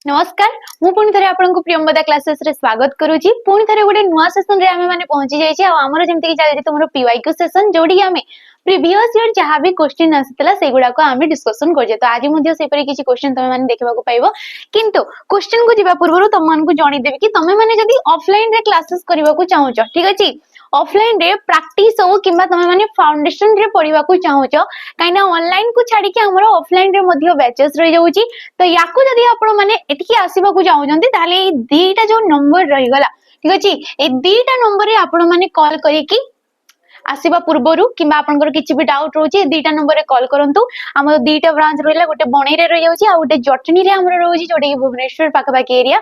नमस्कार मु पुणी थे आपको प्रियंवदा क्लासेस रे स्वागत करूची पुणी थे गोटे नुआ सेशन रे आमे माने पहुंची जाइए आमर जमती कि चलती तुम पीवाईक्यू सेशन जोड़ी आमे प्रीवियस ईयर जहाँ भी क्वेश्चन आसाला से गुड़ा को आमे डिस्कशन कर तो आज मुझे सेपरी किसी क्वेश्चन तुम मैंने देखा पाइबो किंतु क्वेश्चन को जीवा पूर्व तुम मानक जणीदेवी कि तुम मैंने जदि ऑफलाइन रे क्लासेस करबा को चाहो ठीक अछि ऑफलाइन रे प्रैक्टिस हो किबा तुम माने फाउंडेशन रे पढ़िबा को चाहो काइना ऑनलाइन को छाड़ी के हमरो ऑफलाइन रे मध्ये बैचेस रह जाउची तो याकू जदि आपण माने एटिकी आसीबा को चाहउजंती ताले ए दीटा जो नंबर रही गला ठीक अछि ए दीटा नंबर रे आपण माने कॉल करी कि आसीबा पूर्वरु किबा आपनकर किछि भी डाउट रोची दीटा नंबर रे कॉल करंतु हमर दीटा ब्रांच रहला गोटे बणई रे रह जाउची आ गोटे जटनी रे हमर रहउची जोटे भुवनेश्वर पाखा एरिया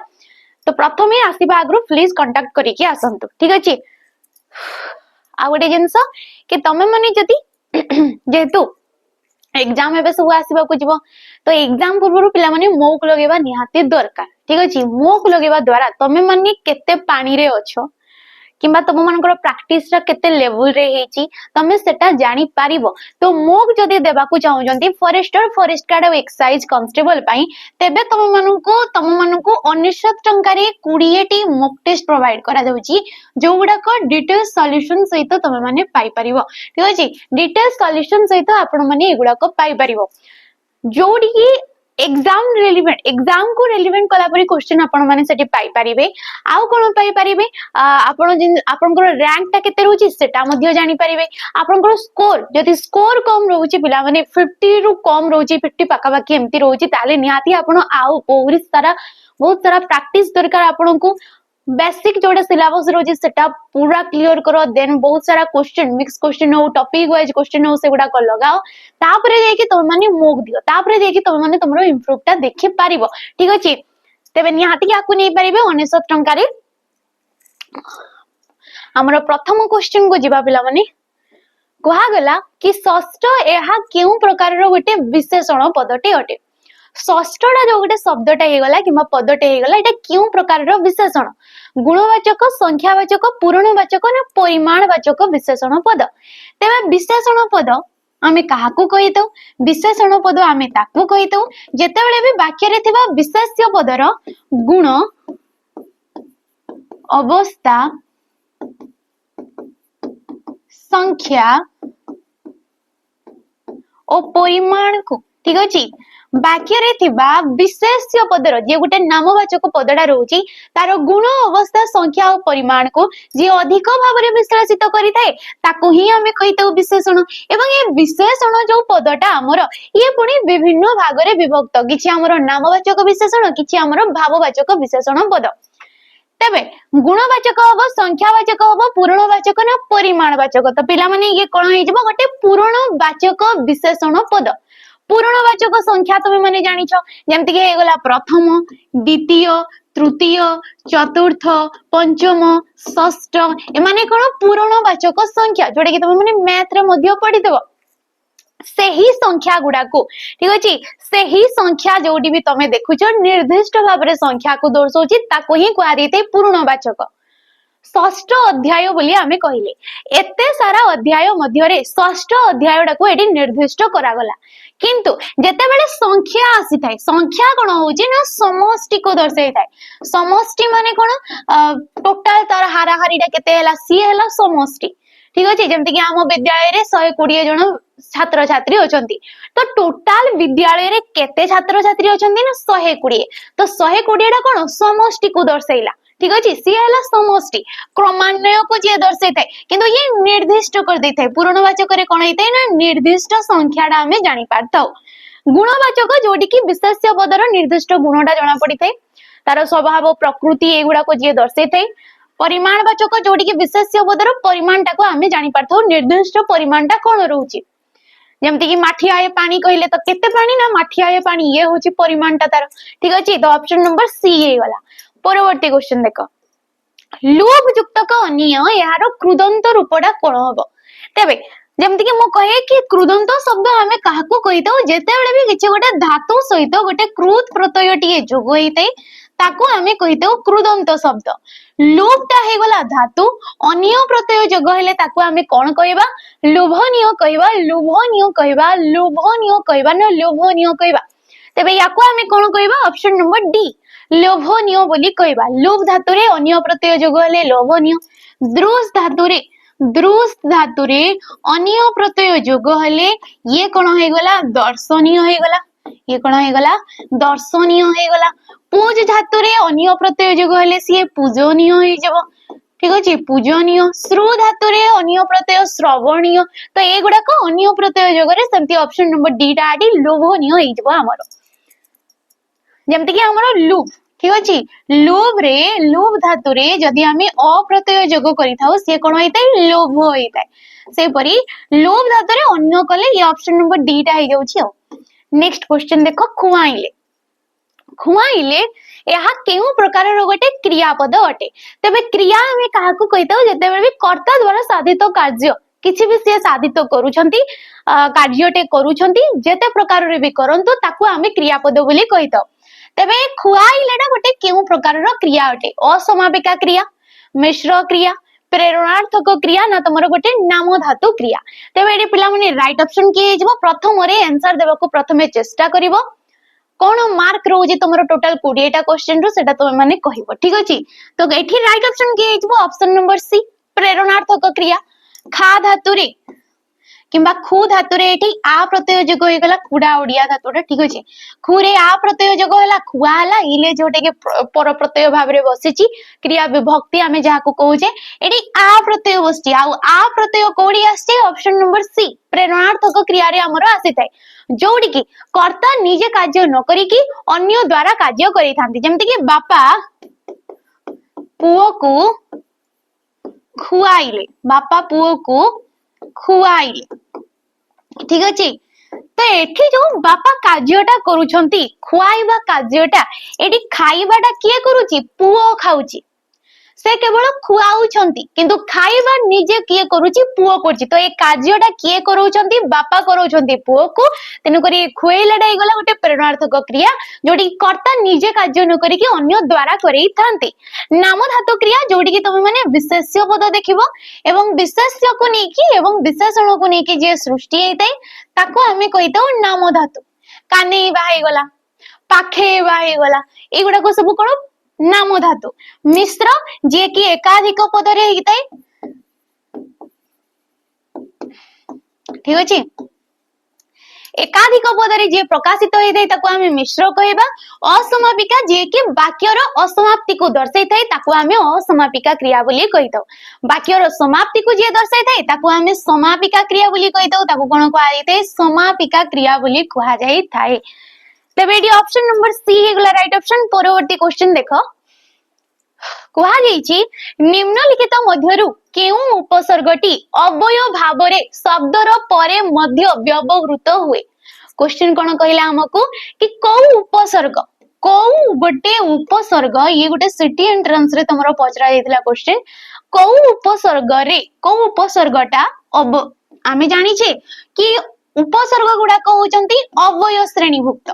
तो प्रथमे आसीबा आगरु प्लीज कांटेक्ट करी कि आसंतु ठीक अछि आ गोटे जिंस कि तमे माने जदि जेहेतु एग्जाम एबे सब आसीबा को जीवो तो एग्जाम पूर्व पिला माने मोक लगेबा निहाती दरकार ठीक अछि मोक लगेबा द्वारा तमे माने केते पानी रे अछो किंबा तुम मानकर प्रैक्टिस रा केते लेवल रे हेची तमे सेटा जानि पारिबो तो मोक जदि देबा को चाहउजंती फॉरेस्टर फॉरेस्ट गार्ड और एक्साइज कांस्टेबल पई तेबे तुम माननको 1900 टंका रे 20 टी मॉक टेस्ट प्रोवाइड करा जाउची जो गुडा को डिटेल सॉल्यूशन सहित तुम माने पाई परिबो ठीक अछि डिटेल सॉल्यूशन सहित आपण माने एगुडा को पाई परिबो जोडी एग्जाम को रेलिवेंट कला परी क्वेश्चन आपण माने सेठी पाई परिबे आउ कोन पाई परिबे आपनकर रैंक ता केते रहउची सेटा मध्ये जानि परिबे आपनकर स्कोर जदि स्कोर कम रहउची पिला माने 50 रु कम रहउची 50 पाका बाकी एम्ति रहउची ताले निहाती आपण आउ बहुत सारा प्रैक्टिस दरकार आपनको बेसिक जोड़ा सिलेबस रोजी सेटा पूरा क्लियर करो देन बहुत सारा क्वेश्चन मिक्स क्वेश्चन हो टॉपिक वाइज क्वेश्चन हो से गुडा को लगाओ तापरे जाई तुम माने मोक दियो तापरे जाई तुम माने तुमरो इंप्रूव ता देखि पारिबो ठीक अछि तबे निहाती आकु नै पारिबे 1900 टंका रे हमरो प्रथम क्वेश्चन को जीवा पिला माने कहा गला कि षष्ठ एहा केउ प्रकार रो गोटे विशेषण पदटे अटे षष्ठटा जो गोटे शब्दटा हे गला किबा पदटे हे गला एटा केउ प्रकार रो विशेषण गुणवाचक संख्यावाचक पूर्णवाचक ना परिमाणवाचक विशेषण पद तेबे विशेषण पद आमे काहाकू कहितौ विशेषण पद आमे ताकू कहितौ जेतेबेले भी वाक्य रे थिबा विशेष्य पदर गुण अवस्था संख्या और परिमाण को ठीक अछि वाक्य रे थिबा विशेष्य पदर जे गुटे नामवाचक पदडा रहउची तार गुण अवस्था संख्या और परिमाण को जे अधिक भाबरे विश्लेषित करि थाए ताको ही हमें कहितौ विशेषण एवं ये विशेषण जो पदटा हमर ये पुनी विभिन्न भाग रे विभक्त किछि हमर नामवाचक विशेषण किछि हमर भाववाचक विशेषण पद तबे गुणवाचक हबो संख्यावाचक हबो पूर्णवाचक ना परिमाणवाचक तो पिला माने ये कोन हे जबो गोटे पूर्णवाचक विशेषण पद पूर्णवाचक संख्या तुम माने जानिछ जेमति के हेगला प्रथम द्वितीय तृतीय चतुर्थ पंचम षष्ठ ए माने कोन पूर्णवाचक संख्या जोडे कि तुम माने मैथ रे मध्ये पढि देबो सेही संख्या गुडा को ठीक अछि सेही संख्या जोडी भी तमे देखुछ निर्दिष्ट भाबरे संख्या को दर्शौची ताको ही कुआ देते पूर्णवाचक षष्ठ अध्याय बोली आमे कहिले एते सारा अध्याय मध्य रे षष्ठ अध्यायडा को एडी निर्दिष्ट करा गला किंतु जेतेबेले संख्या आसी थाए संख्या कोन होची ना समष्टि को दर्शाई थाए समष्टि माने कोन टोटल तार हाराहारीडा केते हला सी हला समष्टि ठीक अछि जेमति कि हम विद्यालय रे 120 जण छात्र छात्री अछंती तो टोटल विद्यालय रे केते छात्र छात्री अछंती ना 120 तो 120 डा कोन समष्टि को दर्शाइला ठीक अछि सी हला समष्टि क्रमान्वय को जे दर्शाई थाए किंतु ये निर्दिष्ट कर दै थाए पूर्णवाचक रे कोन हैते ना निर्दिष्ट संख्याडा हमें जानि पारथाउ गुणवाचक जोडी कि विशेष्य पदर निर्दिष्ट गुणडा जणा पड़ी थाए तार स्वभाव प्रकृति एगुडा को जे दर्शाई थाए परिमाणवाचक जोडी कि विशेष्य पदर परिमाणटा को हमें जानि पारथाउ निर्दिष्ट परिमाणटा कोन रहउची जेमति कि माठियाए पानी कहिले तो केते पानी ना माठियाए पानी ये होची परिमाणटा तार ठीक अछि तो ऑप्शन नंबर सी हे गला परवर्ती क्वेश्चन देखो लोभ युक्तक अनिय यार कृदंत रूपडा कोन हबो तबे जेमति कि मो कहे कि कृदंत शब्द हमें काहाको कहितो जेतेबेले भी किछ गोटे धातु सहित गोटे कृत प्रत्ययटी जोग होइते ताको हमें कहितो कृदंत शब्द लोभटा हे गला धातु अनिय प्रत्यय जोग हेले ताको हमें कोन कहबा लोभनीय कहबा लोभनीय कहबा लोभनीय कहबा ना लोभनीय कहबा तेबे याको आमे कोन कहबा ऑप्शन नंबर डी लोभनीय बोली कहबा। लोभ धातु रे अन्य प्रत्यय जोग हेले लोभनीय। दृश धातु रे अन्य प्रत्यय जोग हेले ये कोन हे गला दर्शनीय हे गला। ये कोन हे गला दर्शनीय हे गला। पूज धातु रे अन्य प्रत्यय जोग हेले सी पूजनीय हे जबो। ठीक अछि पूजनीय। श्रु धातु रे अन्य प्रत्यय श्रवणीय। तो ए गुडा को अन्य प्रत्यय जोग रे सेमति ऑप्शन नंबर डी टा आडी लोभनीय हे जबो हमरो। जेमति कि हमरो लुभ ठीक अछि लुभ धातु रे जदि हमें अप्रत्यय जोग करिथाउ से कोन होइतै लोभ होइतै। से परी लोभ धातु रे अन्य कले ये ऑप्शन नंबर डी टा हे जाउछि। नेक्स्ट क्वेश्चन देखो खुआइले। खुआइले यह केउ प्रकार रो गोटे क्रियापद अटे। तबे क्रिया हमें काहाकू कहिताउ जते बेले भी कर्ता द्वारा साधित कार्य किछि भी से साधित करूछंती कार्यटे करूछंती जेते प्रकार रे भी करंतु ताकू हमें क्रियापद बोली कहिताउ। तबे खुआइलेटा गोटे केउ प्रकार रो क्रिया अटे। असमापिका क्रिया मिश्र क्रिया प्रेरणार्थक क्रिया ना तमरो गोटे नाम धातु क्रिया। तबे एडी पिला माने राइट ऑप्शन की हेजबो प्रथम रे आंसर देबाकू प्रथमे चेष्टा करिवो। कोन मार्क रोजे तुमरो टोटल 20 टा क्वेश्चन रो सेटा तुम माने कहिवो। ठीक अछि तो एठी राइट ऑप्शन की हेजबो ऑप्शन नंबर सी प्रेरणार्थक क्रिया। खा धातु रे किंबा खु धातु रे एठी आ प्रत्यय जोग होई गला खुडा ओडिया धातुटा। ठीक अछि खु रे आ प्रत्यय जोग होला खुआ हला इले जोटे के पर प्रत्यय भाव रे बसिची क्रिया विभक्ति आमे जहा को कहू जे एठी आ प्रत्यय बसची आ प्रत्यय कोडी आछे ऑप्शन नंबर सी प्रेरणार्थक क्रिया रे हमरो आसी थाए जोडी की कर्ता निजे कार्य न करी की अन्य द्वारा कार्य करी थांती। जेमति कि बापा पुओ को खुआइले बापा पुओ को खुआइले। ठीक अछि तो एठी जो बापा कार्यटा करूछंती खुआइबा कार्यटा एठी खाइबाटा किए करूची पुओ खाउची से केवल खुआउछंती किंतु खाइबा निजे किए करूची पुओ करची। तो ए कार्यटा किए करूछंती बापा करूछंती पुओ को तेनु करी खुएलाटा हे गला गोटे प्रेरणार्थक क्रिया जोडी कर्ता निजे कार्य न करी कि अन्य द्वारा करै थांती। नाम धातु क्रिया जोडी कि तुम माने विशेष्य पद देखिबो एवं विशेष्य को नेकी एवं विशेषण को नेकी जे सृष्टि हेतै ताको हमें कहिताउ नाम धातु। कानेबा हे गला पाखेबा हे गला एगुडा को सब कोन नाम धातु। मिश्र जे कि एकाधिक पद रे हेतै। ठीक अछि एकाधिक पद रे जे प्रकाशित हेतै ताको हमें मिश्र कहबा। असमापिका जे कि वाक्य रो असमाप्ति को दर्शाइ थाए ताको हमें असमापिका क्रिया बोली कहिताउ। वाक्य रो समाप्ति को जे दर्शाइ थाए ताको हमें समापिका क्रिया बोली कहिताउ। ताको कोन कहै थाए समापिका क्रिया बोली कहै जाई थाए। तबे एडी ऑप्शन नंबर सी हे गला राइट ऑप्शन। परवर्ती क्वेश्चन देखो कहा जाईची निम्नलिखित मध्यरु केउ उपसर्गटी अवय भावरे शब्दर परे मध्य व्यवहृत हुए। क्वेश्चन कोन कहला हमकु कि को उपसर्ग गोटे उपसर्ग ये गोटे सिटी एंट्रेंस रे तमरो पचरा जायतिला क्वेश्चन को उपसर्गटा आमे जानि छे कि उपसर्ग गुडा को होचंती अवय श्रेणीभुक्त।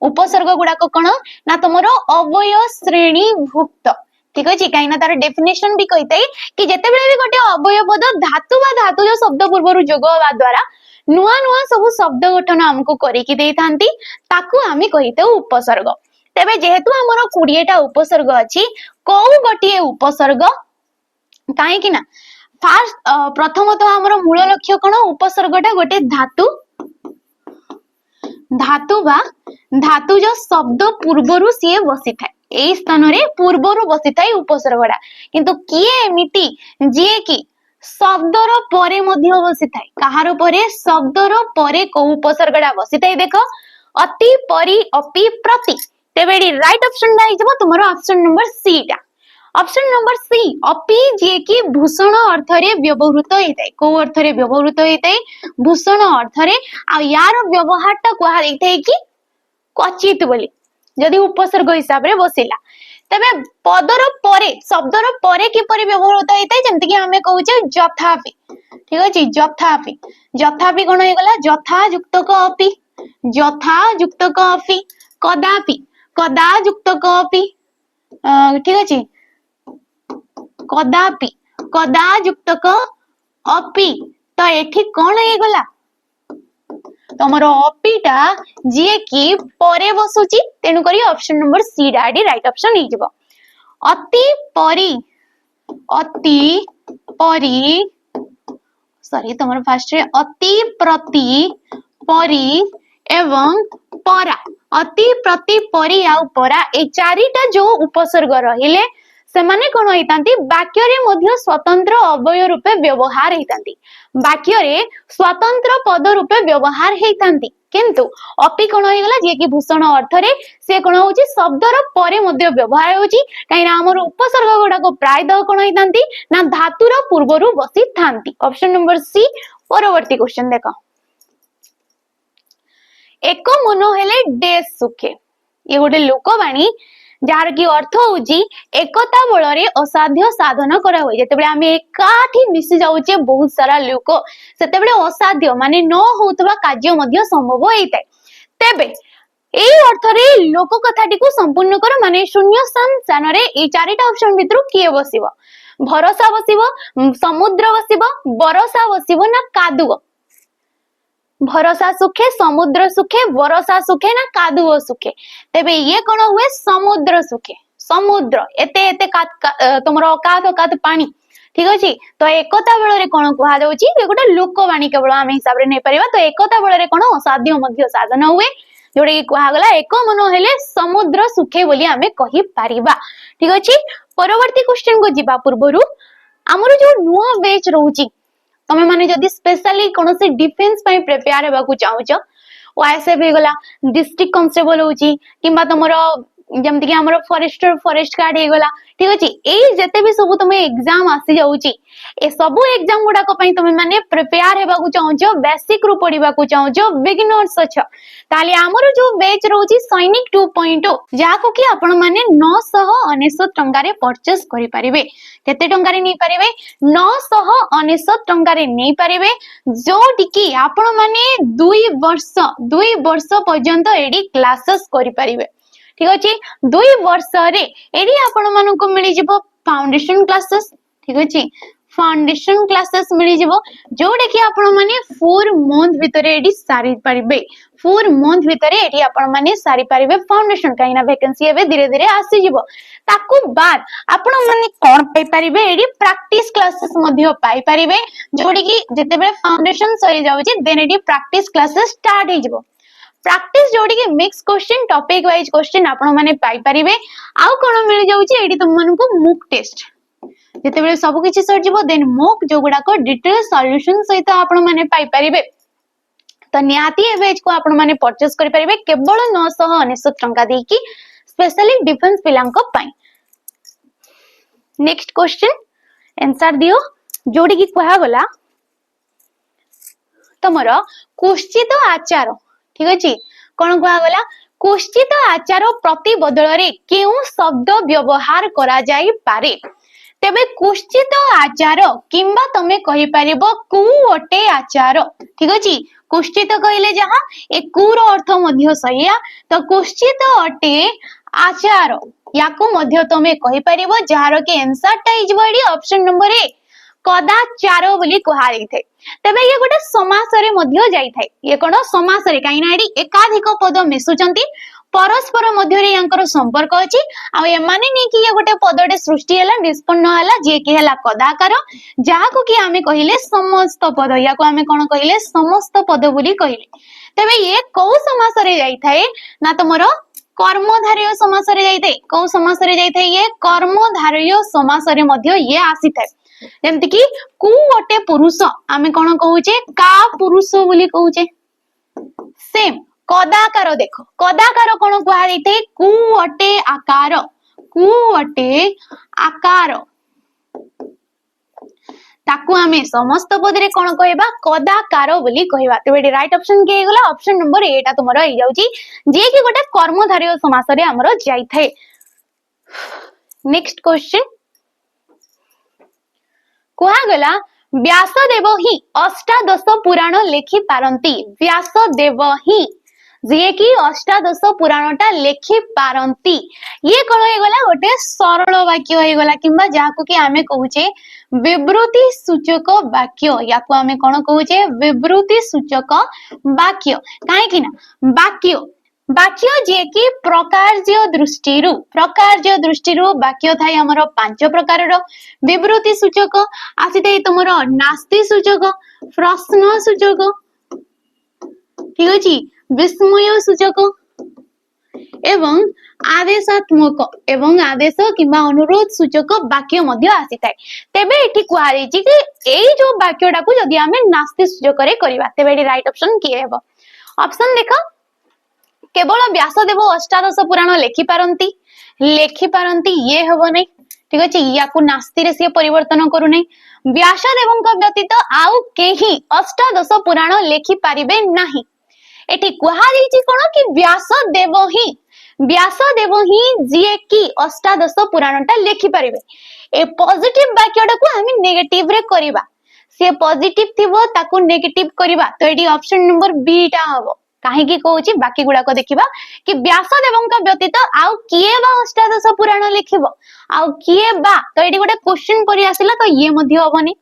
उपसर्ग गुडा को कोन ना तमरो अवय श्रेणीभुक्त। ठीक अछि काइना तार डेफिनेशन भी कहितै कि जते बेले भी गोटे अवय पद धातु बा धातु जो शब्द पूर्वरु जोग होवा द्वारा नुआ नुआ सब शब्द गठन हमको करी कि देई थांती ताकू आमे कहितौ उपसर्ग। तबे जेहेतु हमरो 20 टा उपसर्ग अछि को गोटे उपसर्ग काहे कि ना फास्ट प्रथमतः हमरो मूल लक्ष्य कोन उपसर्गटा गोटे धातु बा धातु जो शब्द पूर्वरु से बसी थाए ए स्थान रे पूर्वरु बसी थाए उपसर्गडा किंतु किए एमिति जे कि शब्दर परे मध्य बसी थाए कहारो परे शब्दर परे को उपसर्गडा बसी थाए। देखो अति परि अपि प्रति तेबे राइट ऑप्शन दा हिजबो तुमरो ऑप्शन नंबर सी टा। ऑप्शन नंबर सी अपि जे कि भूषण अर्थ रे व्यवहृत हेतै को अर्थ रे व्यवहृत हेतै भूषण अर्थ रे आ यार व्यवहार ता कहा देतै कि क्वचित बोली जदि उपसर्ग हिसाब रे बसिला तबे पदर परे शब्दर परे कि परि व्यवहृत हेतै जेंति कि हमें कहू जे यथापि। ठीक अछि यथापि कोन हे गला यथा युक्त क अपि यथा युक्त क अपि कदापि कदा युक्त क अपि। ठीक अछि कदापि कदा युक्त क अपि तो एठी कोन हे गला तमर अपिटा जी कि परे बसुची तेनु करी ऑप्शन नंबर सी डाडी राइट ऑप्शन हे जिवो अति परी सॉरी तमर फास्ट रे अति प्रति परी एवं परा अति प्रति परी आउ परा ए चारिटा जो उपसर्ग रहिले से माने कोन होइतांती वाक्य रे मध्य स्वतंत्र अवयव रूपे व्यवहार हेतांती वाक्य रे स्वतंत्र पद रूपे व्यवहार हेतांती किंतु अपि कोन होई गला जे कि भूषण अर्थ रे से कोन होची शब्दर परे मध्य व्यवहार होची काइना हमर उपसर्ग गुडा को प्राय द कोन होइतांती ना धातुर पूर्वरु बसी थांती ऑप्शन नंबर सी परवर्ती क्वेश्चन देखो एक मन हेले डेस सुखे ये गोटे लोकवाणी जार की अर्थ होची एकता बल असाध्य साधन करा हुए जेतेबेले आमे एकाठी मिसी जाउचे बहुत सारा लोक सेतेबेले असाध्य माने न होतबा कार्य मध्य संभव होइताय तेबे एई अर्थ रे लोक कथाटी को संपूर्ण कर माने शून्य स्थान रे ए चारिटा ऑप्शन भितरु किए बसिबो भरोसा बसिबो समुद्र बसिबो बरसा बसिबो ना कादुओ भरोसा सुखे समुद्र सुखे वरसा सुखे ना कादुओ सुखे तेबे ये कोन हुए समुद्र सुखे समुद्र एते एते तुमर अकात पानी ठीक अछि तो एकता बेल रे कोन कुहा जाउची ये गोटे लोकवाणी केवल आमे हिसाब रे नै परिबा तो एकता बेल रे कोन असाध्य मध्य साधन हुए जोडे कुहा गला एक मन हेले समुद्र सुखे बोली आमे कहि परिबा ठीक अछि परवर्ती क्वेश्चन को जिबा पूर्वरु हमर जो नुवा बैच रहउची तमे माने जदी स्पेशली कोनोसी डिफेंस पई प्रिपेयर हेबा को चाहूछ ओएसएफ हे गला डिस्ट्रिक्ट कांस्टेबल होची किबा तमरो जेमति कि हमरो फॉरेस्ट गार्ड हे गला ठीक अछि एई जते भी सब तमे एग्जाम आसी जाउची ए सब एग्जाम गुडा को पई तमे माने प्रिपेयर हेबा को चाहूछ बेसिक रु पढिबा को चाहूछ बिगिनर्स अछ ताले हमरो जो बैच रहउची सैनिक 2.0 जा को कि आपण माने 999 टंका रे परचेस करि परिबे केते टंका रे नै परिबे 999 टंका रे नै परिबे जोटी कि आपण माने 2 वर्ष पर्यंत एडी क्लासेस करि परिबे ठीक अछि 2 वर्ष रे एडी आपण मानु को मिली जिवो फाउंडेशन क्लासेस ठीक अछि फाउंडेशन क्लासेस मिली जिवो जोडे कि आपण माने 4 मंथ भीतर एडी सारी परिबे 4 मंथ भीतर एडी आपण माने सारी परिबे फाउंडेशन काइना वैकेंसी एबे धीरे धीरे आसी जिवो ताकू बाद आपण माने कोन पाई परिबे एडी प्रैक्टिस क्लासेस मध्य पाई परिबे जोडे कि जते बेले फाउंडेशन सरी जाउची देन एडी प्रैक्टिस क्लासेस स्टार्ट हे जिवो प्रैक्टिस जोडी के mix question topic wise question आपण माने पाई परिबे आउ कोन मिल जाउची एडी तुम मानन को मुक टेस्ट जते बेले सब किछि सर जिवो देन मुक जो गुडा को डिटेल सॉल्यूशन सहित आपण माने पाई परिबे तो नियाती ए बैच को आपण माने परचेस करि परिबे केवल 999 टंका देई की स्पेशली डिफेंस पिलांक पई नेक्स्ट क्वेश्चन आंसर दियो जोडी की कहा गला तमरो कुश्चित आचार ठीक अछि कोन कहा गला कुश्चित आचार प्रति बदल रे केउ शब्द व्यवहार करा जाई पारे तेबे कुश्चित आचार किंबा तमे कहि परिबो कुओटे आचार ठीक अछि कुश्चित कहिले जहां ए कुर अर्थ मध्य सहिया तो कुश्चित अटे आचार याको मध्य तमे कहि परिबो जहार के आंसर टा इजबडी ऑप्शन नंबर ए कदाचार बोली कहा जाइथे तबे ये गोटे समास रे मध्य जाई थाए ये कोन समास रे काइना एडी एकाधिक पद मिसुचंती परस्पर मध्य रे यांकर संपर्क अछि आ ए माने नै कि ये गोटे पदडे सृष्टि हला निष्पन्न हला जे कि हला कदाकार जहा को कि आमे कहिले समस्त पद या को आमे कोन कहिले समस्त पद बोली कहिले तबे ये को समास रे जाई थाए ना तमरो कर्मधारय समास रे जाई थाए को समास रे जाई थाए ये कर्मधारय समास रे मध्य ये आसी थाए जेमति कि कु ओटे पुरुष आमे कोन कहूचे का पुरुष बोली कहूचे सेम कदाकार देखो कदाकार कोन कहा जाइते कु ओटे आकार ताकू आमे समस्त पद रे कोन कहबा कदाकार बोली कहबा तबे राइट ऑप्शन के गेला ऑप्शन नंबर ए टा तुमरो आइ जाउची जे कि गोटे कर्मधारय समास रे हमरो जाई थाए नेक्स्ट क्वेश्चन कुहा गला व्यासदेव ही अष्टादश पुराण लेखि पारंती व्यासदेव ही जे कि अष्टादश पुराणटा लेखि पारंती। ये कौन हो गला गोटे सरल वाक्य हो गला किंबा जाको कि आमे कहूचे विवृति सूचक वाक्य। याको आमे कौन कहूचे विवृति सूचक वाक्य। काहे कि ना वाक्य वाक्य जे कि प्रकारज्य दृष्टिरु वाक्य थाई हमर पांच प्रकार विवृति सूचक आसी थाई तुमरो नास्ति सूचक प्रश्न सूचक ठीक अछि विस्मय सूचक एवं आदेशात्मक एवं आदेश किंबा अनुरोध सूचक वाक्य मध्य आसी थाई। तेबे एठी कुआ रहिछि कि एई जो वाक्यटा को जदि हमें नास्ति सूचक रे करबा तेबे एठी राइट ऑप्शन की हेबो। ऑप्शन देखो केवल व्यासदेव अष्टादश पुराण लेखि पारंती ये हबो नै ठीक अछि। याकू नास्ति रे से परिवर्तन करू नै। व्यासदेवଙ୍କ व्यतीत आउ केही अष्टादश पुराण लेखि पारिबे नाही। एठी कुहा जाईछि कोन कि व्यासदेव ही जे कि अष्टादश पुराणटा लेखि पारिबे। ए पॉजिटिव वाक्यटा को हम नेगेटिव रे करबा से पॉजिटिव थिबो ताकू नेगेटिव करबा तो एठी ऑप्शन नंबर बी टा हबो। काहे की कहूची बाकी गुडा को देखिबा कि व्यासदेवଙ୍କ व्यतीत आउ किए बा अष्टादश पुराण लेखिबो आउ किए बा तो एठी गोटे क्वेश्चन परि आसिला तो ये मध्ये हबनी।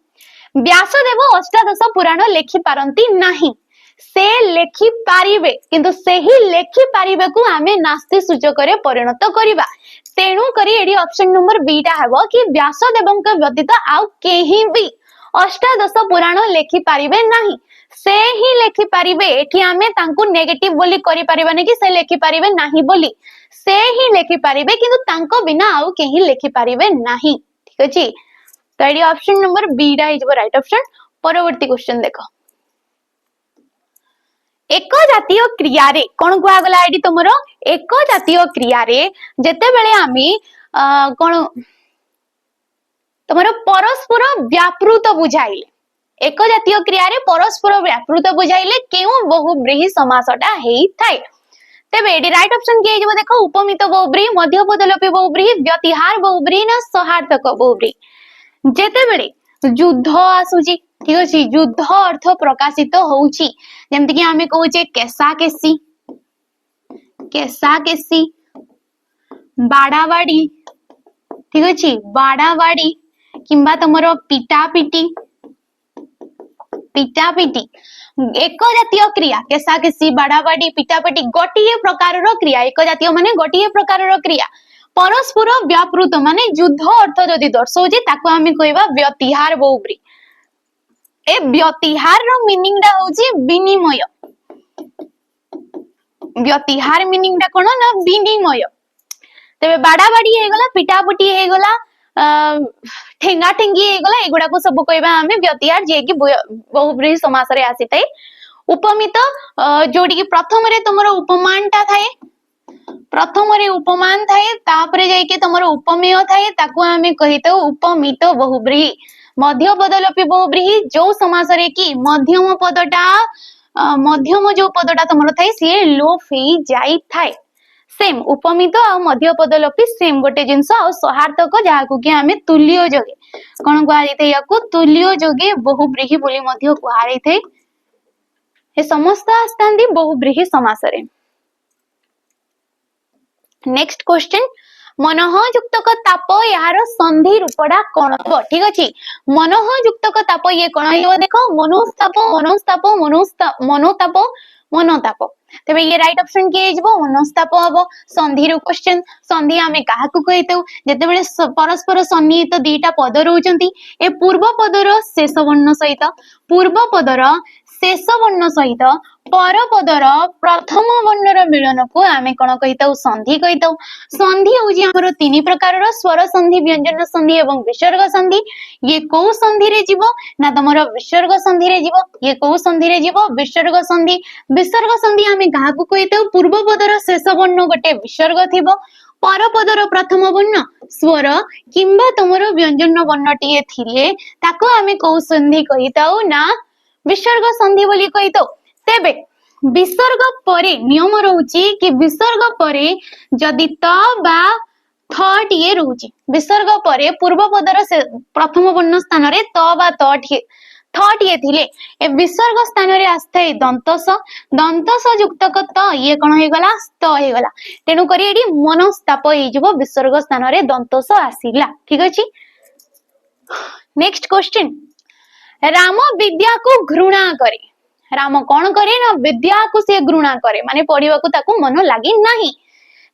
व्यासदेव अष्टादश पुराण लेखि पारंती नाही से लेखि पारिबे किंतु सेही लेखि पारिबे को आमे नास्ति सूचक रे परिणत करिबा। तेणु करी एडी ऑप्शन नंबर बी टा हबो कि व्यासदेवଙ୍କ व्यतीत आउ केही भी अष्टादश पुराण लेखि पारिबे नाही से ही लेखि पारिबे। एठी आमे तांको नेगेटिव बोली करि पारिबानी कि से लेखि पारिबे नाही बोली से ही लेखि पारिबे किंतु तांको बिना आउ केही लेखि पारिबे नाही ठीक अछि। तो एडी ऑप्शन नंबर बी रा इज राइट ऑप्शन। परवर्ती क्वेश्चन देखो एक जातीय क्रिया रे कोन कुआ गला एडी तमरो एक जातीय क्रिया रे जेते बेले आमी कोन तमरो परस्पर व्यापृत बुझाइले एक जातीय क्रिया रे परस्पर व्यापृत बुझाइले केउ बहुब्रीहि समासटा हेई थाए। तेबे एडी राइट ऑप्शन के जेबो देखो उपमित बहुब्रीहि मध्यपदलोपी बहुब्रीहि व्यतिहार बहुब्रीहि ना सहार्थक बहुब्रीहि। जेते बेले युद्ध आसुची ठीक अछि युद्ध अर्थ प्रकाशित होउची जेमति कि हमें कहूचे केसा केसी बाड़ाबाड़ी ठीक अछि बाड़ाबाड़ी किंबा तमरो पिटा पिटी एक जातीय क्रिया केसा केसी बाड़ाबाड़ी पिटा पिटी गोटिए प्रकार क्रिया एक जातीय माने गोटिए प्रकार क्रिया परस्पर व्यापृत माने युद्ध अर्थ जदि दर्शौजे ताको हमें कहबा व्यतिहार बहुब्री। ए व्यतिहार रो मीनिंग दा होची विनिमय व्यतिहार मीनिंग दा कोन ना विनिमय। तबे बाड़ाबाड़ी हे गला पिटापिटी हे गला ठेंगा ठेंगी हे गला एगुडा को सब कहबा हमें व्यतिहार जे कि बहुब्रीहि समास रे आसीतै। उपमित जोडी कि प्रथम रे तमरो उपमानटा थाए प्रथम रे उपमान थाए तापरे जाय के तमरो उपमेय थाए ताको हमें कहितो उपमित बहुब्रीहि। मध्य पदलोपी बहुब्रीहि जो समास रे कि मध्यम जो पदटा तमरो थाए से लोप हेई जाई थाए। सेम उपमित आ मध्य पदलोपी सेम गोटे जिंस आ सहार्थक जाहाकू कि हमें तुल्य जोगे कोन कुआ जायते याकू तुल्य जोगे बहुब्रीहि बोली मध्य कुआ जायते। हे समस्त आस्तांदी बहुब्रीहि समास रे। नेक्स्ट क्वेश्चन मनोह युक्तक ताप यार संधि रूपडा कोन हो ठीक अछि। मनोह युक्तक ताप ये कोन हो देखो मनोताप तबे ये राइट ऑप्शन के जेबो मनोस्ताप हबो। संधि रो क्वेश्चन संधि हमें काहा को कहितौ जते बेले परस्पर सन्निहित दीटा पद रहउचंती ए पूर्व पदर शेष वर्ण सहित पर पदर प्रथम वर्णर मिलन को आमे कोन कहितौ संधि कहितौ। संधि होजी हमरो तीन प्रकार स्वर संधि व्यंजन संधि एवं विसर्ग संधि। ये को संधि रे जीवो ना तमरो विसर्ग संधि रे जीवो। ये को संधि रे जीवो विसर्ग संधि। विसर्ग संधि आमे काहा को कहितौ पूर्व पदर शेष वर्ण गोटे विसर्ग थिबो पर पदर प्रथम वर्ण स्वर किंबा तमरो व्यंजन वर्णटिए थिले ताको आमे को संधि कहितौ ना विसर्ग संधि बोली कहितौ। तेबे विसर्ग परे नियम रहउची कि विसर्ग परे जदि त बा थ टिए रहउची विसर्ग परे पूर्व पदर से प्रथम वर्ण स्थान रे त बा त थट ये थिले ए विसर्ग स्थान रे आस्थे दंतस दंतस युक्त त ये कोन हे गला स्त हे गला तेनु करी एडी मनस्ताप हे जबो विसर्ग स्थान रे दंतस आसीला ठीक अछि। नेक्स्ट क्वेश्चन राम विद्या को घृणा करे राम कौन करे ना विद्या को से घृणा करे माने पढ़िबा को ताको मन लागी नाही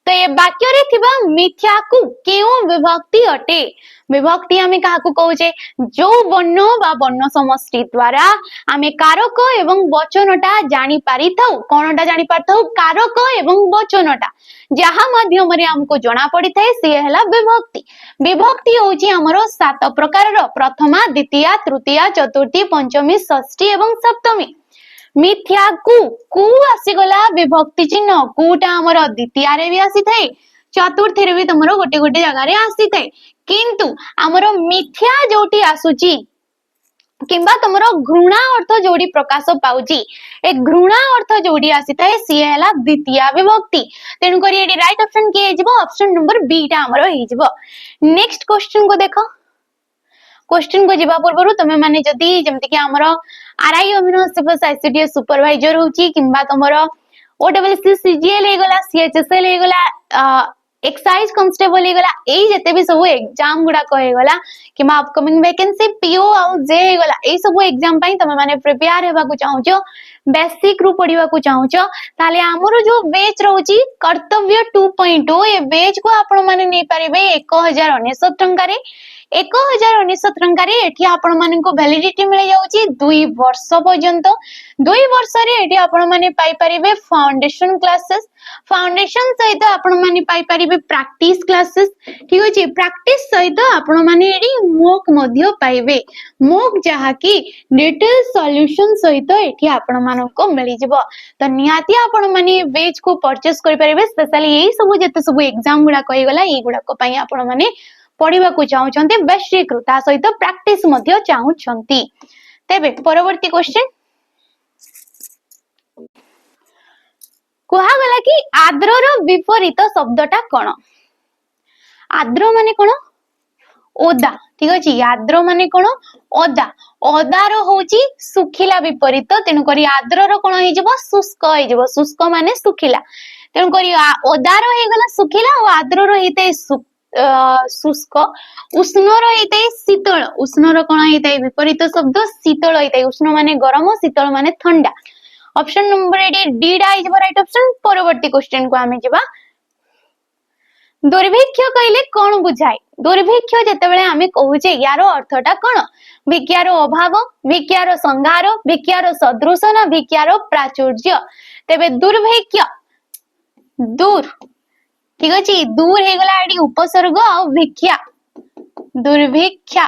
तो ये वाक्य रे थिबा मिथ्या को केउ विभक्ति अटे विभक्ति आमे काहा को कहूचे जो वर्ण बा वर्ण समष्टि द्वारा आमे कारक एवं वचनटा जानि पारिथाउ कोनटा जानि पारथाउ कारक एवं वचनटा जहा माध्यम रे हमको जणा पड़ी थाए से हला विभक्ति विभक्ति होची हमरो सात प्रकार रो प्रथमा द्वितीया तृतीया चतुर्थी पंचमी षष्ठी एवं सप्तमी मिथ्या कु आसीगला विभक्ति चिन्ह कुटा हमर द्वितीय रे भी आसी थाए चतुर्थी रे भी तमरो गोटे गोटे जगह रे आसी थाए किंतु हमरो मिथ्या जोटी आसुची किंबा तमरो घृणा अर्थ जोडी प्रकाश पाउची ए घृणा अर्थ जोडी आसी थाए सी हला द्वितीय विभक्ति तेनु करी एडी राइट ऑप्शन के हेजिबो ऑप्शन नंबर बी टा हमरो हेजिबो। नेक्स्ट क्वेश्चन को देखो क्वेश्चन को जीवा पूर्व तुम माने जदि जेमति कि हमरो आरआई अमीनो सिविल आईसीडीएस सुपरवाइजर होची किंबा तमरो ओडब्ल्यूसी सीजीएल हे गला सीएचएसएल हे गला एक्साइज कांस्टेबल हे गला एई जते भी सब एग्जाम गुडा कहे गला किंबा अपकमिंग वैकेंसी पीओ आ जे हे गला एई सब एग्जाम पई तुम माने प्रिपेयर हेबा को चाहूचो बेसिक रू पढिबा को चाहूचो ताले हमरो जो बैच रहउची कर्तव्य 2.0 ए बैच को आपण माने नै परिबे 1099 टंका रे 1099 टंका रे एठी आपण माने को वैलिडिटी मिल जाउची 2 वर्ष पर्यंत 2 वर्ष रे एठी आपण माने पाई परिबे फाउंडेशन क्लासेस फाउंडेशन सहित आपण माने पाई परिबे प्रैक्टिस क्लासेस ठीक अछि प्रैक्टिस सहित आपण माने एडी मॉक मध्य पाइबे मॉक जहा की डिटेल सॉल्यूशन सहित एठी आपण माने को मिली जिवो त नियाती आपण माने बैच को परचेस करि परिबे स्पेशली एई सब जते सब एग्जाम गुडा कहि गला एई गुडा को पई आपण माने पढ़िबा को चाहउछन्ते बेसिक रु ता सहित प्रैक्टिस मध्य चाहउछन्ती तेबे परवर्ती क्वेश्चन कुहा गला कि आद्रर विपरीत शब्दटा कोन आद्र माने कोन ओदा ठीक अछि आद्र माने कोन ओदा ओदार होची सुखिला विपरीत तेनु करी आद्रर कोन हे जबो शुष्क माने सुखिला तेनु करी ओदार हे गला सुखिला और आद्रर हेते शुष्क उष्णर हेते शीतल उष्णर कोन हेते विपरीत शब्द शीतल हेते उष्ण माने गरम शीतल माने ठंडा ऑप्शन नंबर 8 डी डा इज राइट ऑप्शन। परवर्ती क्वेश्चन को आमे जेबा दुर्भिक्ष कहले कोन बुझाय दुर्भिक्ष जेतेबेले आमे कहूचे यार अर्थटा कोन विज्ञार अभाव विज्ञार संहार विज्ञार सदृश ना विज्ञार प्राचुर्य तेबे दुर्भिक्ष दूर ठीक अछि दूर हे गला एडी उपसर्ग आ भिक्षा दुर्भिक्षा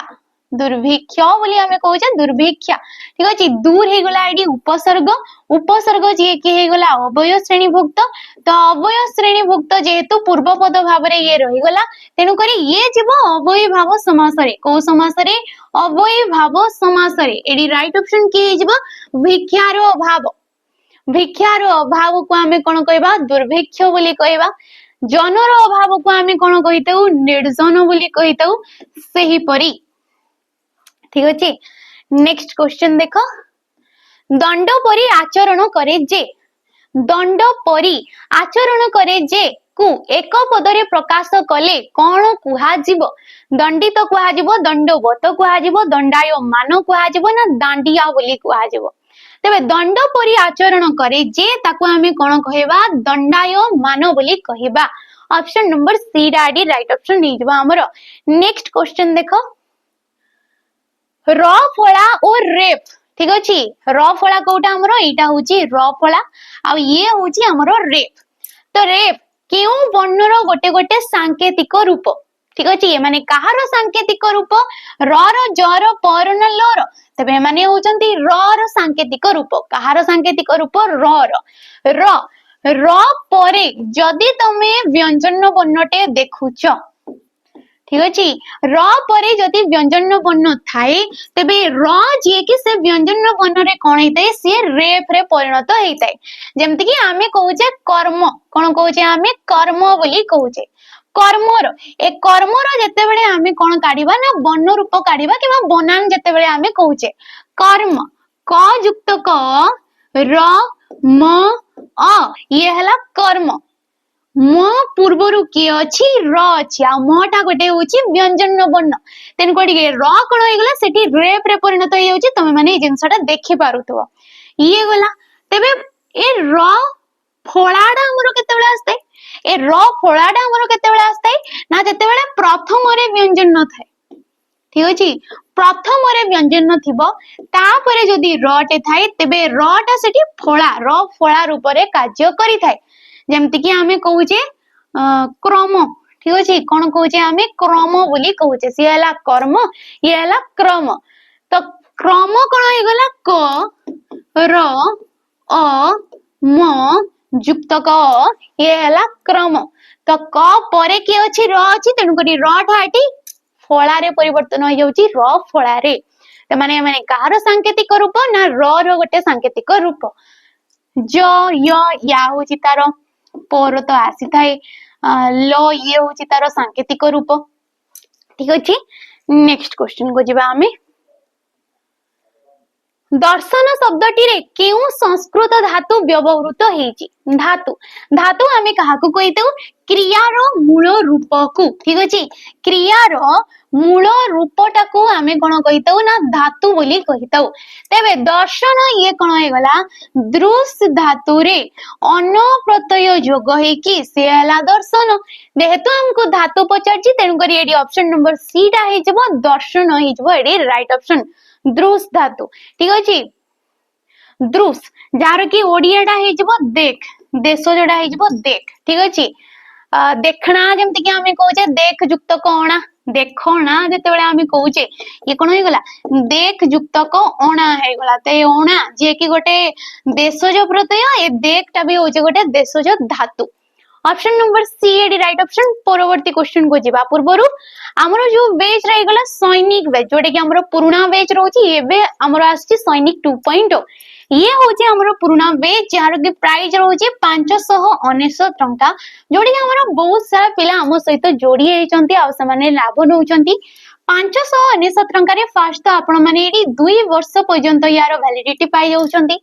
दुर्भिक्ष बोली हमें कहूचे दुर्भिक्षा ठीक अछि दूर हे गला एडी उपसर्ग उपसर्ग जे के हे गला अवयव श्रेणीभुक्त तो अवयव श्रेणीभुक्त जेहेतु पूर्व पद भाव रे ये रही गला तेनु करी ये जीवो अवयव भाव समास रे को समास रे अवयव भाव समास रे एडी राइट ऑप्शन के हे जीवो भिक्षार अभाव भिक्षार अभाव को हमें कोन कहबा दुर्भिक्ष बोली कहबा जनर अभाव को आमे कोन कहितौ निर्जन बोली कहितौ सही परी ठीक अछि। नेक्स्ट क्वेश्चन देखो दंड परी आचरण करे जे दंड परी आचरण करे जे कु एक पदरे प्रकाश कले कोन कुहा जीवो दंडित कुहा जीवो दंडवत कुहा जीवो दंडायमान कुहा जीवो ना दांडिया बोली कुहा जीवो तेबे दंड परी आचरण करे जे ताको हमें कोन कहबा दंडायमान बोली कहबा ऑप्शन नंबर सी डाडी राइट ऑप्शन नै जबा हमरो। नेक्स्ट क्वेश्चन देखो र फळा और रेप ठीक अछि र फळा कोटा हमरो एटा होची र फळा आ ये होची हमरो रेप तो रेप केउ वर्णर गोटे गोटे सांकेतिक रूप ठीक अछि ये माने कहारो सांकेतिक रूप र र ज र प र न ल र तबे माने होचंती र र सांकेतिक रूप कहारो सांकेतिक रूप र र परे जदि तमे व्यंजन वर्णटे देखुछ ठीक अछि र परे जदि व्यंजन वर्ण थाए तबे र जे कि से व्यंजन वर्ण रे कोन हेतै से रेफ रे परिणत हेतै जेमति कि आमे कहूचे कर्म कोन कहूचे आमे कर्म बोली कहूचे कर्मर ए कर्मर जेतेबेले आमे कोन काढिबा ना बन रूप काढिबा किबा बनान जेतेबेले आमे कहूचे कर्म क युक्त क र म अ ये हला कर्म म पूर्वरु किए अछि र अछि आ मटा गोटे होची व्यंजन वर्ण तेन कोडी र कोन होई गला सेठी रेप रे परिणत होई जाउची तमे माने ए जिंसटा देखि पारुथबो ये गला तेबे ए र फोळाडा हमरो केतेबेले आस्ते ए र फोळाडा हमरो केतेबेले आस्ते ना जेतेबेले प्रथम रे व्यंजन न थाए ठीक अछि प्रथम रे व्यंजन न थिबो तापरे जदी र टे थाए तेबे र टा सेठी फोळा र फोळा रूप रे कार्य करि थाए जेमति कि आमे कहूचे क्रम ठीक अछि कोन कहूचे आमे क्रम बोली कहूचे से हला कर्म ये हला क्रम तो क्रम कोन होई गला क र अ म युक्त क ये हला क्रम तो क परे के अछि र अछि तेनु करी र ठाटी फोळा रे परिवर्तन होई जाउची र फोळा रे त माने माने कार सांकेतिक रूप ना र रो गोटे सांकेतिक रूप ज य या होची तारो पर तो आसी थाए ल ये होची तारो सांकेतिक रूप ठीक अछि नेक्स्ट क्वेश्चन को जिबा हमें दर्शन शब्दटी रे केउ संस्कृत धातु व्यवहृत हेची धातु धातु आमे काहाकू कहितौ क्रियार मूल रूप को ठीक अछि क्रियार मूल रूपटा को आमे कोन कहितौ ना धातु बोली कहितौ तेबे दर्शन ये कोन होय गला दृश धातु रे अन प्रत्यय जोग हे कि से हला दर्शन जेहेतु हमको धातु पचारची तेनु करी एडी ऑप्शन नंबर सी टा हे जबो दर्शन हे जबो एडी राइट ऑप्शन दृश धातु ठीक अछि दृश जार की ओडियाटा हे जबो देख देश जोडा हे जबो देख ठीक अछि देखना जेमति कि हमें कहूचे देख युक्त कोणा देखोना जेतेबेले हमें कहूचे ये कोन होई गला देख युक्त को ओणा हे गला ते ओणा जे कि गोटे देशज प्रत्यय ए देखटा भी होचे गोटे देशज धातु ऑप्शन नंबर सी एडी राइट ऑप्शन परवर्ती क्वेश्चन को जिबा पूर्वरु हमरो जो बेच रही गला सैनिक बेच जोटे कि हमरो पुराना बेच रहउची एबे हमरो आछि सैनिक 2.0 ये होचे हमरो पुराना बेच जार के प्राइस रहउची 599 टंका जोडी कि हमरो बहुत सारा पिला हम सहित जोडी हेचंती आ से माने लाभ नउचंती 599 टंका रे फास्ट तो आपण माने एडी 2 वर्ष पर्यंत यार वैलिडिटी पाई जाउचंती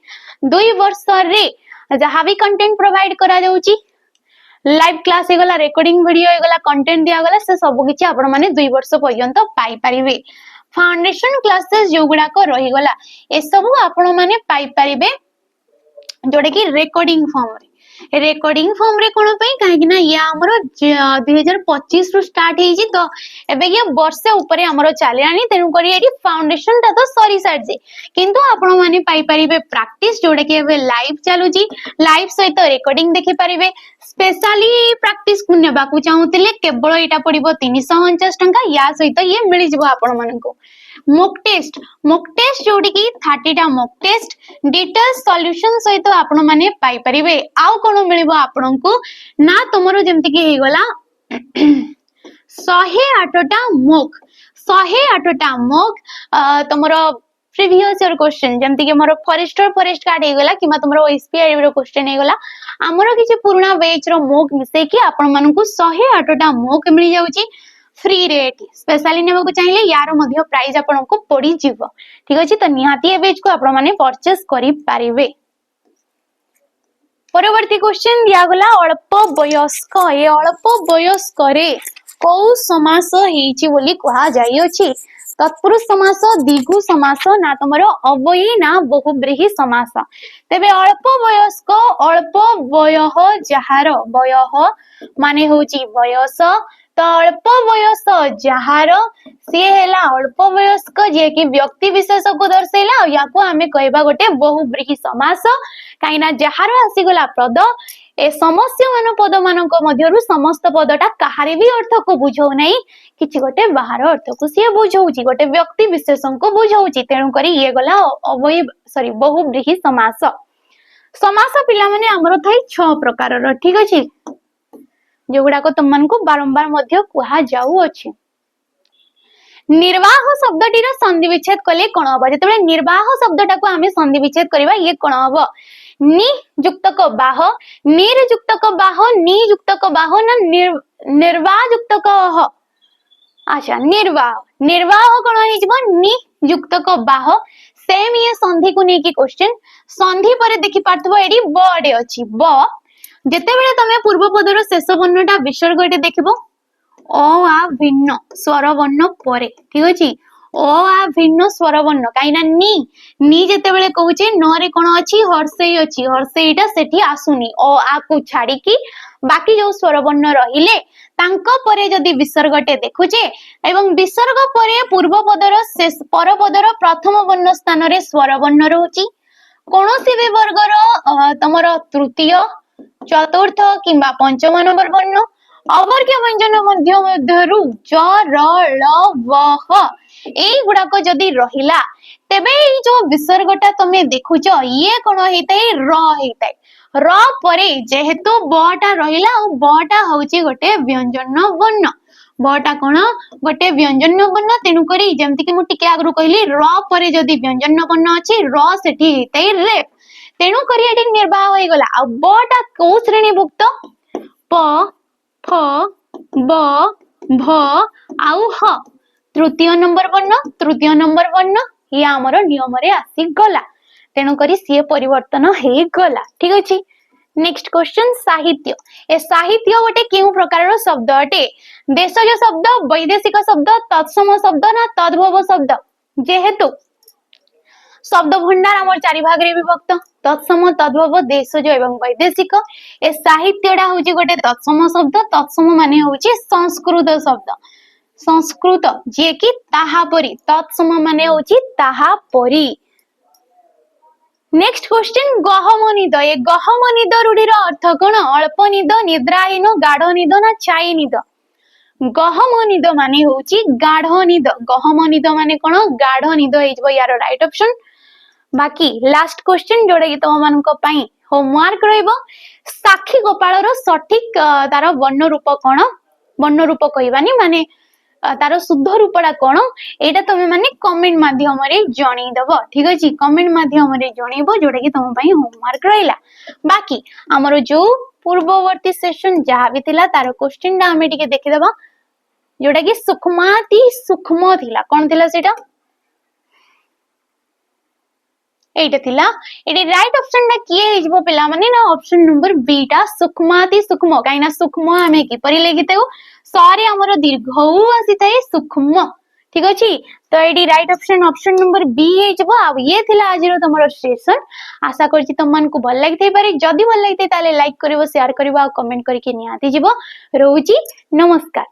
2 वर्ष रे जहां भी कंटेंट प्रोवाइड करा जाउची लाइव क्लास हे गला रिकॉर्डिंग वीडियो हे गला कंटेंट दिया गला से सब किछि आपण माने 2 वर्ष पर्यंत पाई परिबे फाउंडेशन क्लासेस जो गुडा को रही गला ए सब आपण माने पाई परिबे जोडे कि रिकॉर्डिंग फॉर्म रे कोन पई काहे कि ना या हमरो 2025 रु स्टार्ट हेई जी तो एबे ये वर्ष ऊपर हमरो चालियानी तेनु करी एडी फाउंडेशन ता तो सॉरी साइड जे किंतु आपण माने पाई परिबे प्रैक्टिस जोडे कि एबे लाइव चालू जी लाइव सहित रिकॉर्डिंग देखि परिबे स्पेशली प्रैक्टिस को नेबा को चाहूतिले केवल एटा पड़िबो 349 टंका या सहित ये मिलि जबो आपण मानको मॉक टेस्ट जोडी की 30 टा मॉक टेस्ट डिटेल सॉल्यूशन सहित आपण माने पाई परिबे आउ कोन मिलिबो आपनको ना तुमरो जेमति कि हे गला 108 टा मॉक तुमरो प्रीवियस ईयर क्वेश्चन जेमति कि मोर फॉरेस्ट कार्ड हे गला किमा तुमरो एसपीआई रो क्वेश्चन हे गला हमरो किछि पुराना बैच रो मॉक मिसे कि आपण मानकु 108 टा मॉक मिलि जाउची फ्री रेट स्पेशली नेबा को चाहिए यार मध्य प्राइस आपन को पड़ी जीवो ठीक अछि तो निहाती ए बैच को आपण माने परचेस करि पारिबे परवर्ती क्वेश्चन दिया गला अल्प वयस्क ए अल्प वयस्क रे को समास हेची बोली कहा जाई अछि तत्पुरुष समास दिगु समास ना तमरो अवयी ना बहुब्रीहि समास तेबे अल्प वयस्क अल्प वयः जहार वयः माने होची वयस तो अल्प वयस जहार सी हेला अल्प वयस्क जे कि व्यक्ति विशेष को दर्शेला या को हमें कहबा गोटे बहुब्रीहि समास काइना जहार आसी गला पद ए समस्त मान पद मानक मध्यरु समस्त पदटा कहारे भी अर्थ को बुझौ नै किछि गोटे बाहर अर्थ को से बुझौची गोटे व्यक्ति विशेष को बुझौची तेनु करी ये गला अवय सॉरी बहुब्रीहि समास समास पिला माने हमरो थाई 6 प्रकार रो ठीक अछि जोगुडा को तुमन को बारंबार मध्य कुहा जाऊ अछि निर्वाह शब्दटी रो संधि विच्छेद कले कोन हबो जेतबे निर्वाह शब्दटा को हमें संधि विच्छेद करबा ये कोन हबो नि युक्त को बाह निर युक्त को बाह नि युक्त को बाह ना निर्वाह युक्त कह अच्छा निर्वाह निर्वाह कौन हो नि युक्त क बाह सेम ये संधि को लेकिन क्वेश्चन संधि पर देखि पार्थबो एडी ब डे अछि ब जेते बेले तमे पूर्व पदर शेष वर्णटा विसर्गटे देखिबो अ आ भिन्न स्वर वर्ण परे ठीक अछि अ आ भिन्न स्वर वर्ण काईना नी जेते बेले कहूचे न रे कोन अछि हर्षेईटा सेठी आसुनी अ आ को छाडी की बाकी जो स्वर वर्ण रहिले तांको परे जदि विसर्गटे देखुचे एवं विसर्ग परे पूर्व पदर शेष पर पदर प्रथम वर्ण स्थान रे स्वर वर्ण रहउची कोनोसी भी वर्गर तमर तृतीय चतुर्थ किंबा पंचम नंबर वर्ण अवर्ग्य व्यंजन मध्यरु ज र ल व ह एई गुडाको जदि रहिला तेबे ई जो विसर्गटा तमे देखुच ये कोन हेतै र हेतै र परे जेहेतु बटा रहिला और बटा होची गोटे व्यंजन वर्ण बटा कोन गोटे व्यंजन वर्ण तेनु करी जेमति कि मु टिके आगरु कहली र परे जदि व्यंजन वर्ण अछि र सेठी हेतै रे तेनु करी एटी निर्वाह होई गला आ बटा को श्रेणी भुक्त प फ ब भ आउ ह तृतीय नंबर वर्ण ये हमर नियम रे आसी गला तेनु करी सी परिवर्तन हे गला ठीक अछि नेक्स्ट क्वेश्चन साहित्य ए साहित्य गोटे केउ प्रकार रो शब्द अटे देशज शब्द वैदेशिक शब्द तत्सम शब्द ना तद्भव शब्द जेहेतु शब्द भंडार हमर चारि भाग रे विभक्त तत्सम तद्भव देशज एवं वैदेशिक ए साहित्यडा होची गोटे तत्सम शब्द तत्सम माने होची संस्कृत शब्द संस्कृत जे कि ताहा परी तत्सम माने होची ताहा परी नेक्स्ट क्वेश्चन गहम निद ए गहम निद रूढ़ीर अर्थ कोन अल्प निद निद्राहीन गाढ़ निद ना छाई निद गहम निद माने होची गाढ़ निद गहम निद माने कोन गाढ़ निद हेजबो यार राइट ऑप्शन बाकी लास्ट क्वेश्चन जोडे कि तुम मानक पई होमवर्क रहइबो साखी गोपाल रो सठिक तार वर्ण रूप कोन वर्ण रूप कहबानी माने तार शुद्ध रूपडा कोन एटा तमे माने कमेंट माध्यम रे जणी दबो ठीक अछि कमेंट माध्यम रे जणीबो जोडे कि तुम पई होमवर्क रहइला बाकी हमरो जो पूर्ववर्ती सेशन जहा भी थिला तार क्वेश्चन डा हमें टिके देखि दबा जोडा कि सूक्ष्माति सूक्ष्म थिला कोन थिला सेटा एटा थिला एटी राइट ऑप्शन टा किए हिजबो पिला माने ना ऑप्शन नंबर बी टा सूक्ष्माति सूक्ष्म काइना सूक्ष्म हमें कि परि लेगितेउ सारे हमरो दीर्घ आसी थाए सूक्ष्म ठीक अछि तो एटी राइट ऑप्शन नंबर बी हिजबो आ ये थिला आज रो तमरो सेशन आशा करछि तुम मन को भल लागितै पारे जदी भल लागितै ताले लाइक करिवो शेयर करिवो आ कमेंट करके निहाती जिवो रहउची नमस्कार।